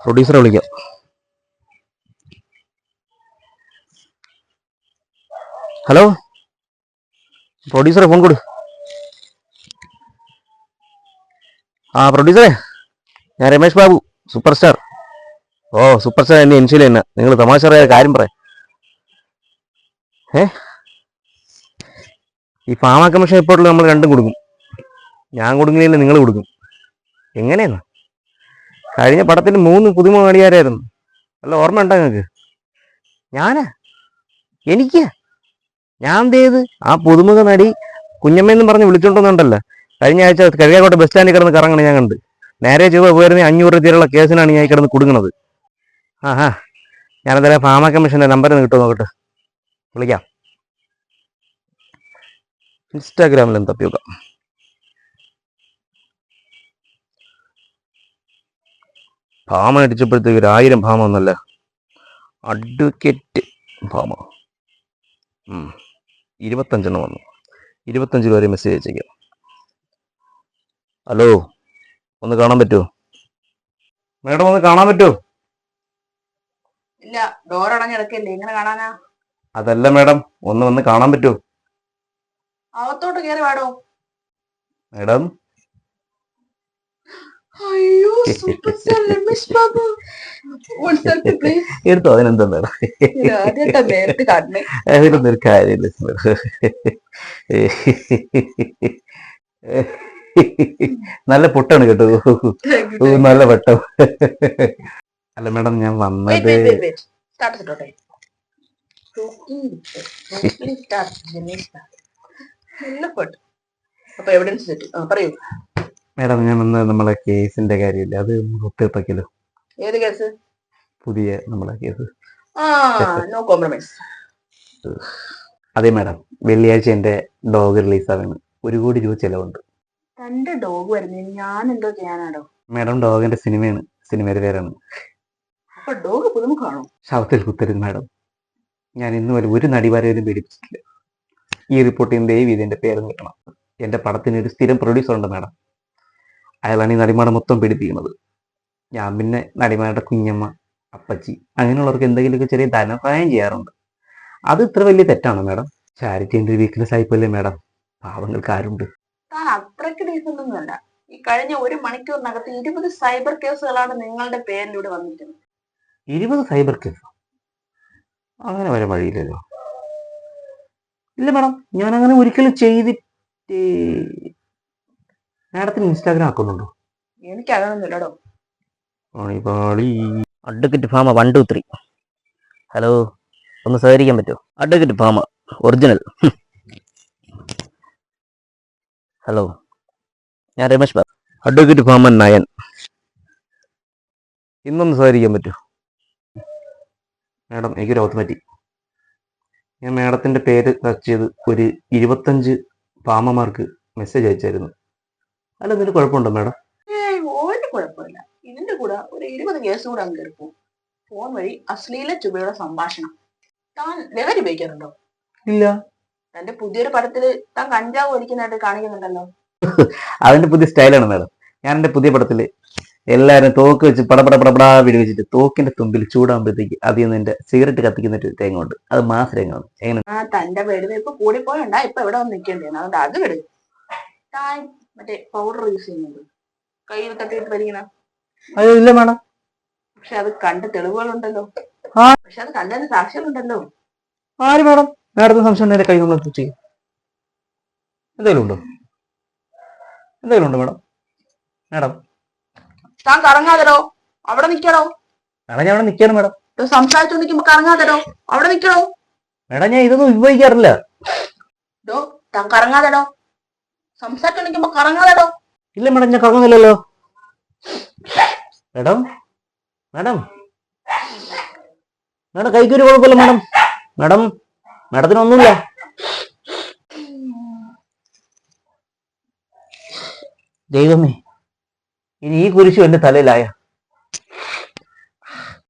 പ്രൊഡ്യൂസറെ വിളിക്കാം. Hello പ്രൊഡ്യൂസറെ phone കൊടു. ആ പ്രൊഡ്യൂസറെ, ഞാൻ രമേഷ് ബാബു, സൂപ്പർ സ്റ്റാർ. ഓ സൂപ്പർ സ്റ്റാർ എന്നെ എൻഷിൽ തന്നെ. നിങ്ങൾ തമാശ പറയാ കാര്യം പറയാം. ഈ ഫാമ കമ്മീഷൻ റിപ്പോർട്ടിൽ നമ്മൾ രണ്ടും കൊടുക്കും. ഞാൻ കൊടുക്കുന്നില്ല, നിങ്ങൾ കൊടുക്കും. എങ്ങനെയാന്ന്? കഴിഞ്ഞ പടത്തിന് 3 പുതുമ നടികാരായിരുന്നു. വല്ല ഓർമ്മ ഉണ്ടോ നിങ്ങൾക്ക്? ഞാനാ? എനിക്ക് ഞാൻ എന്ത് ചെയ്ത്? ആ പുതുമുഖ നടി കുഞ്ഞമ്മയെന്നും പറഞ്ഞ് വിളിച്ചോണ്ടോന്നുണ്ടല്ലോ. കഴിഞ്ഞ ആഴ്ച കഴുകാക്കോട്ടെ ബസ് സ്റ്റാൻഡിൽ കിടന്ന് കറങ്ങണം ഞാൻ കണ്ട്. നേരെ ചൊവ്വ പോയിരുന്ന 500 രൂപയുള്ള കേസിനാണ് ഞാൻ കിടന്ന് കൊടുക്കുന്നത്. ആ ഞാനെന്തായാലും ഫാമ കമ്മീഷൻ്റെ നമ്പർ കിട്ടുമോ നോക്കട്ടെ, വിളിക്കാം. ഇൻസ്റ്റാഗ്രാമിൽ ഒന്ന് തപ്പി നോക്കാം. ഭാമ അടിച്ചപ്പോഴത്തേക്ക് 1000 ഭാമ ഒന്നല്ല, അഡ്വക്കേറ്റ് ഭാമ 25 വന്നു. 25 വരെ മെസ്സേജ് അയച്ചേക്കാം. ഹലോ, ഒന്ന് കാണാൻ പറ്റുമോ മേഡം? ഒന്ന് കാണാൻ പറ്റുമോ? ഇല്ല, ഡോർ അടഞ്ഞ് കിടക്കല്ലേ, എങ്ങനെ കാണാനാ? അതല്ല മേഡം, ഒന്ന് വന്ന് കാണാൻ പറ്റുമോ? അകത്തോട്ട് കയറി വാടോ മേഡം. അയ്യോ, super star Ramesh Babu. One selfie, please. എടുത്തോ, അതിനെന്താ മേഡം? ആദ്യമായിട്ടാ നേരിട്ട് കാണണേ. അതിനൊന്നും ഒരു കാര്യമില്ല. നല്ല പൊട്ടാണ് കേട്ടോ, നല്ല വട്ടം. അല്ല മേഡം, ഞാൻ വന്നത് മേഡം, ഞാൻ വന്നത് നമ്മളെ കേസിന്റെ കാര്യമില്ല, അത് ഒത്തിട്ടല്ലോ. ഏത് കേസ്? പുതിയ നമ്മളെ കേസ്. No compromise. അതെ മേഡം, വെള്ളിയാഴ്ച എന്റെ ഡോഗ് റിലീസാവാണ്. 1 കോടി രൂപ ചെലവുണ്ട്. തന്റെ ഡോഗ് വരുന്നതിന് ഞാൻ എന്തോ ചെയ്യാനാടോ? മേഡം, ഡോഗിന്റെ സിനിമയാണ്, സിനിമയുടെ പേരാണ്. അപ്പൊ ഡോഗ് പുതുമുഖാണോ? ശവത്തിൽ കുത്തരുത് മേഡം. ഞാൻ ഇന്ന് വരെ ഒരു നടിമാരെയും പേടിപ്പിച്ചിട്ടില്ല. ഈ റിപ്പോർട്ടിന് ദയവ് ഇതിന്റെ പേര് കിട്ടണം. എന്റെ പടത്തിന് ഒരു സ്ഥിരം പ്രൊഡ്യൂസർ ഉണ്ട് മേഡം. അയാളാണ് ഈ നടിമാരെ മൊത്തം പീഡിപ്പിക്കുന്നത്. ഞാൻ പിന്നെ നടിമാരുടെ കുഞ്ഞമ്മ, അപ്പച്ചി അങ്ങനെയുള്ളവർക്ക് എന്തെങ്കിലുമൊക്കെ ചെറിയ ധനസഹായം ചെയ്യാറുണ്ട്. അത് ഇത്ര വലിയ തെറ്റാണോ മേഡം? ചാരിറ്റി എൻ്റെ വീക്ക്നെസ് ആയിപ്പോയില്ലേ മേഡം? പാവങ്ങൾക്ക് ആരുണ്ട്? താൻ അത്രയ്ക്ക് ഡീസൻ്റൊന്നുമല്ല. ഈ കഴിഞ്ഞ 1 മണിക്കൂറിനകത്ത് 20 സൈബർ കേസുകളാണ് നിങ്ങളുടെ പേരിലൂടെ വന്നിരിക്കുന്നത്. 20 സൈബർ കേസ്? അങ്ങനെ വരെ വഴിയില്ലല്ലോ. ഇല്ല മേഡം, ഞാൻ അങ്ങനെ ഒരിക്കലും ചെയ്തിട്ട്. മാഡത്തിന് ഇൻസ്റ്റാഗ്രാം അക്കൗണ്ട് ഉണ്ടോ? എനിക്ക് അതൊന്നുമില്ലടോ. അഡ്വക്കേറ്റ് ഭാമ 1 2 3. ഹലോ, ഒന്ന് സഹകരിക്കാൻ പറ്റുമോ? Advocate Bhama original. ഹലോ, ഞാൻ രമേഷ് ബാബു. അഡ്വക്കേറ്റ് ഭാമ 9. ഇന്നൊന്ന് സഹകരിക്കാൻ പറ്റുമോ? മാഡം, എനിക്കൊരു ഓർമ്മ. ഞാൻ മാഡത്തിൻ്റെ പേര് സെർച്ച് ചെയ്ത് ഒരു 25 ഭാമമാർക്ക് മെസ്സേജ് അയച്ചായിരുന്നു. അല്ല, എന്തെങ്കിലും കുഴപ്പമുണ്ടോ മാഡം? ഒരു കുഴപ്പമില്ല. ഇതിന്റെ കൂടെ ഒരു 20 കേസ് കൂടെ അങ്ങ് കയറിപ്പോ. ഫോൺ വഴി അശ്ലീല ചുവയുടെ സംഭാഷണം. താൻ ലഹരി ഉപയോഗിക്കാറുണ്ടോ? ഇല്ല. തന്റെ പുതിയൊരു പടത്തില് താൻ കഞ്ചാവ് വലിക്കുന്നതായിട്ട് കാണിക്കുന്നുണ്ടല്ലോ. അതിന്റെ പുതിയ സ്റ്റൈലാണ് മാഡം. ഞാൻ എൻ്റെ പുതിയ പടത്തില് എല്ലാവരും തോക്ക് വെച്ച് പടപടാ വെടിവെച്ചിട്ട് തോക്കിന്റെ തുമ്പിൽ ചൂടാകുമ്പോഴത്തേക്ക് അതിൽ നിന്ന് എന്റെ സിഗരറ്റ് കത്തിക്കുന്ന ഒരു തേങ്ങ ഉണ്ട്. അത് മാസ് രംഗമാണ്. എങ്ങനെ? തന്റെ വെടിവെപ്പ് കൂടിപ്പോയുണ്ടാ ഇപ്പൊ എവിടെ വന്ന് നിൽക്കേണ്ടത്? അതുകൊണ്ട് അത് വിട്. താൻ മറ്റേ പൗഡർ യൂസ് ചെയ്യുന്നുണ്ട്, കയ്യിൽ തട്ടിയിട്ട് വലിക്കണം. അയ്യോ ഇല്ല മാഡം. പക്ഷെ അത് കണ്ട തെളിവുകളുണ്ടല്ലോ. പക്ഷെ അത് കണ്ടതിന് സാക്ഷ്യമുണ്ടല്ലോ. ആര് മാഡം? മാഡത്തിന് സംശയം ഉണ്ടെങ്കിൽ കൈ നമ്മൾ ചെയ്യും. എന്തെങ്കിലും ഉണ്ടോ? എന്തെങ്കിലും ഉണ്ടോ മാഡം? മാഡം താൻ കറങ്ങാതടോ, അവിടെ നിക്കടോ. മാഡം, ഞാൻ അവിടെ നിൽക്കണം മാഡം. സംസാരിച്ചോണ്ടിരിക്കുമ്പോ കറങ്ങാതടോ, അവിടെ നിക്കടോ. മാഡം, ഞാൻ ഇതൊന്നും ഉപയോഗിക്കാറില്ല. താൻ കറങ്ങാതടോ, സംസാരിച്ചോണ്ടിരിക്കുമ്പോ കറങ്ങാതടോ. ഇല്ല മാഡം, ഞാൻ കറങ്ങുന്നില്ലല്ലോ. മാഡം മാഡം മാഡം കൈക്കൊരു കുഴപ്പമില്ല മാഡം. മാഡം, മാഡത്തിനൊന്നുമില്ല. ദൈവമേ, ഇനി ഈ കുരിശു എന്റെ തലയിലായ